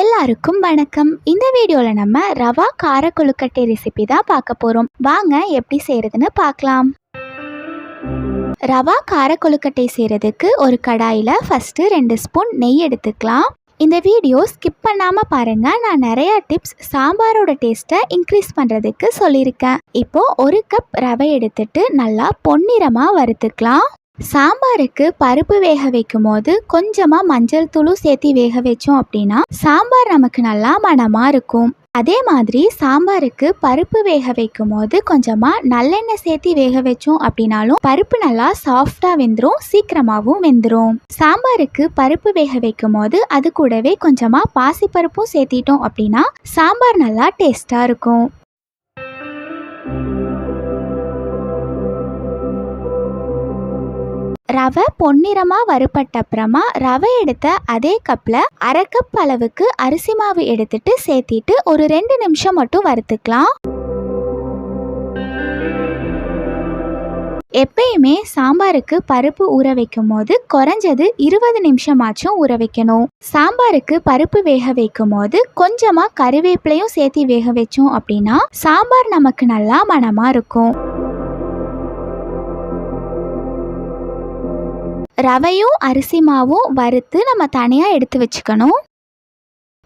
எல்லாருக்கும் வணக்கம். இந்த வீடியோல நம்ம ரவா கார கொழுக்கட்டை ரெசிபி தான் பார்க்க போறோம். வாங்க எப்படி செய்யறதுன்னு பார்க்கலாம். ரவா கார கொழுக்கட்டை செய்யறதுக்கு ஒரு கடாயில ஃபர்ஸ்ட் 2 ஸ்பூன் நெய் எடுத்துக்கலாம். இந்த வீடியோ ஸ்கிப் பண்ணாம பாருங்க. நான் நிறைய டிப்ஸ் சாம்பாரோட டேஸ்ட்டை இன்க்ரீஸ் பண்றதுக்கு சொல்லியிருக்கேன். இப்போ 1 கப் ரவை எடுத்துட்டு நல்லா பொன்னிறமா வறுத்துக்கலாம். சாம்பாருக்கு பருப்பு வேக வைக்கும் போது கொஞ்சமா மஞ்சள் தூளும் சேர்த்து வேக வச்சோம் அப்படின்னா சாம்பார் நமக்கு நல்லா மணமா இருக்கும். அதே மாதிரி சாம்பாருக்கு பருப்பு வேக வைக்கும் போது கொஞ்சமா நல்லெண்ணெய் சேர்த்து வேக வச்சோம் அப்படின்னாலும் பருப்பு நல்லா சாஃப்டா வெந்துடும், சீக்கிரமாவும் வெந்துடும். சாம்பாருக்கு பருப்பு வேக வைக்கும் போது அது கூடவே கொஞ்சமா பாசிப்பருப்பும் சேர்த்திட்டோம் அப்படின்னா சாம்பார் நல்லா டேஸ்டா இருக்கும். ரவை பொன்னிறமா வறுபட்ட அப்புறமா ரவை எடுத்த அதே கப்பில் 1/2 கப் அளவுக்கு அரிசி மாவு எடுத்துட்டு சேர்த்திட்டு ஒரு 2 நிமிஷம் மட்டும் வறுத்துக்கலாம். எப்பயுமே சாம்பாருக்கு பருப்பு ஊற வைக்கும் போது குறைஞ்சது 20 நிமிஷமாச்சும் ஊற வைக்கணும். சாம்பாருக்கு பருப்பு வேக வைக்கும் போது கொஞ்சமா கறிவேப்பிலையும் சேர்த்து வேக வச்சோம் அப்படின்னா சாம்பார் நமக்கு நல்லா மணமா இருக்கும். ரவையும் அரிசி மாவும் வறுத்து நம்ம தனியாக எடுத்து வச்சுக்கணும்.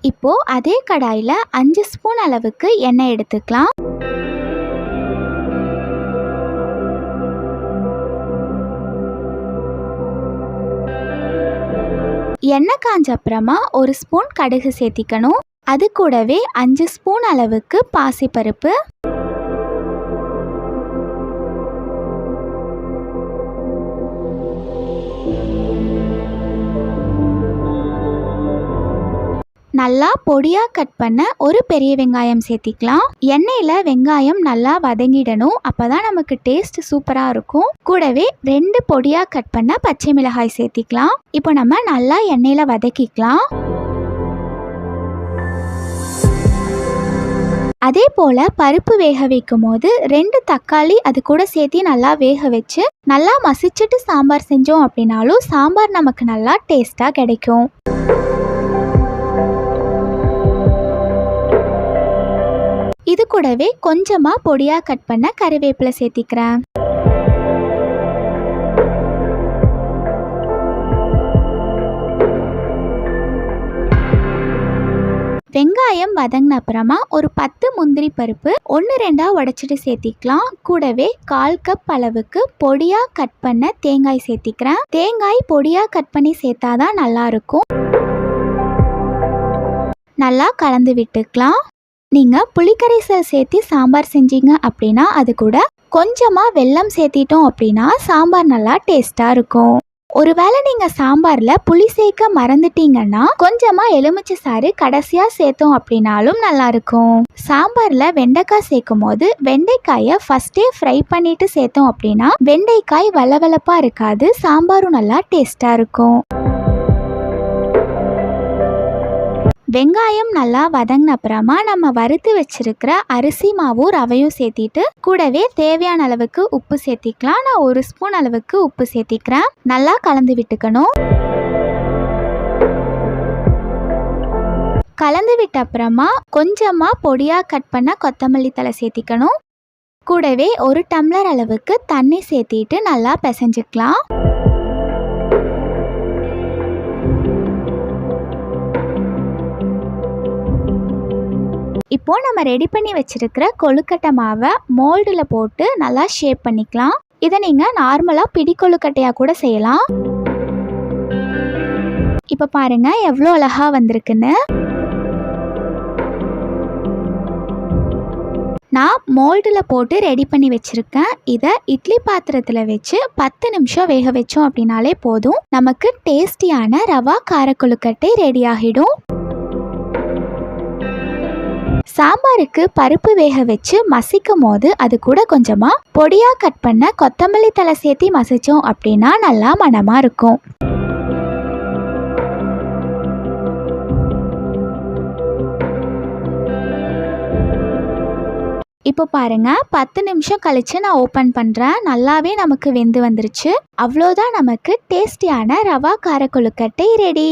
இப்போ அதே கடாயில் 5 ஸ்பூன் அளவுக்கு எண்ணெய் எடுத்துக்கலாம். எண்ணெய் காஞ்ச அப்புறமா 1 ஸ்பூன் கடுகு சேர்த்திக்கணும். அது கூடவே 5 ஸ்பூன் அளவுக்கு பாசிப்பருப்பு, நல்லா பொடியா கட் பண்ண ஒரு பெரிய வெங்காயம் சேர்த்திக்கலாம். எண்ணெயில வெங்காயம் நல்லா வதங்கிடணும், அப்பதான் நமக்கு டேஸ்ட் சூப்பரா இருக்கும். கூடவே 2 பொடியா கட் பண்ண பச்சை மிளகாய் சேர்த்திக்கலாம். இப்போ நம்ம நல்லா எண்ணெயில வதக்கிக்கலாம். அதே போல பருப்பு வேக வைக்கும் போது 2 தக்காளி அது கூட சேர்த்து நல்லா வேக வச்சு நல்லா மசிச்சுட்டு சாம்பார் செஞ்சோம் அப்படின்னாலும் சாம்பார் நமக்கு நல்லா டேஸ்டா கிடைக்கும். இது கூடவே கொஞ்சமா பொடியா கட் பண்ண கறிவேப்பிலை சேர்த்திக்கிறேன். வெங்காயம் வதங்கின அப்புறமா ஒரு 10 முந்திரி பருப்பு 1-2 உடைச்சிட்டு சேர்த்திக்கலாம். கூடவே 1/4 கப் அளவுக்கு பொடியா கட் பண்ண தேங்காய் சேர்த்திக்கிறேன். தேங்காய் பொடியா கட் பண்ணி சேர்த்தாதான் நல்லா இருக்கும். நல்லா கலந்து விட்டுக்கலாம். நீங்கள் புளிக்கரைசல் சேர்த்து சாம்பார் செஞ்சீங்க அப்படின்னா அது கூட கொஞ்சமாக வெல்லம் சேர்த்திட்டோம் அப்படின்னா சாம்பார் நல்லா டேஸ்ட்டாக இருக்கும். ஒருவேளை நீங்கள் சாம்பாரில் புளி சேர்க்க மறந்துட்டீங்கன்னா கொஞ்சமாக எலுமிச்சை சாறு கடைசியாக சேர்த்தோம் அப்படின்னாலும் நல்லாயிருக்கும். சாம்பாரில் வெண்டைக்காய் சேர்க்கும் போது வெண்டைக்காயை ஃபஸ்ட்டே ஃப்ரை பண்ணிட்டு சேர்த்தோம் அப்படின்னா வெண்டைக்காய் வளவளப்பாக இருக்காது, சாம்பாரும் நல்லா டேஸ்ட்டாக இருக்கும். வெங்காயம் நல்லா வதங்கின அப்புறமா நம்ம வறுத்து வச்சிருக்கிற அரிசி மாவும் ரவையும் சேர்த்திட்டு கூடவே தேவையான அளவுக்கு உப்பு சேர்த்திக்கலாம். நான் 1 ஸ்பூன் அளவுக்கு உப்பு சேர்த்திக்கிறேன். நல்லா கலந்து விட்டுக்கணும். கலந்து விட்ட அப்புறமா கொஞ்சமா பொடியா கட் பண்ண கொத்தமல்லி தழை சேர்த்திக்கணும். கூடவே 1 டம்ளர் அளவுக்கு தண்ணி சேர்த்திட்டு நல்லா பிசைஞ்சுக்கலாம். இப்போ நம்ம ரெடி பண்ணி வச்சிருக்கிற கொழுக்கட்டை மாவை மோல்டில் போட்டு நல்லா ஷேப் பண்ணிக்கலாம். இதை நீங்கள் நார்மலாக பிடி கொழுக்கட்டையாக கூட செய்யலாம். இப்போ பாருங்க எவ்வளோ அழகா வந்திருக்குன்னு. நான் மோல்டில் போட்டு ரெடி பண்ணி வச்சுருக்கேன். இதை இட்லி பாத்திரத்தில் வச்சு 10 நிமிஷம் வேக வச்சோம் அப்படின்னாலே போதும், நமக்கு டேஸ்டியான ரவா கார கொழுக்கட்டை ரெடி ஆகிடும். சாம்பாருக்கு பருப்பு வேக வச்சு மசிக்கும் போது அது கூட கொஞ்சமா பொடியா கட் பண்ண கொத்தமல்லி தழை சேர்த்து மசிச்சோம் அப்படின்னா நல்லா மணமா இருக்கும். இப்போ பாருங்க 10 நிமிஷம் கழிச்சு நான் ஓப்பன் பண்ணுறேன். நல்லாவே நமக்கு வெந்து வந்துருச்சு. அவ்வளோதான், நமக்கு டேஸ்டியான ரவா கார கொழுக்கட்டை ரெடி.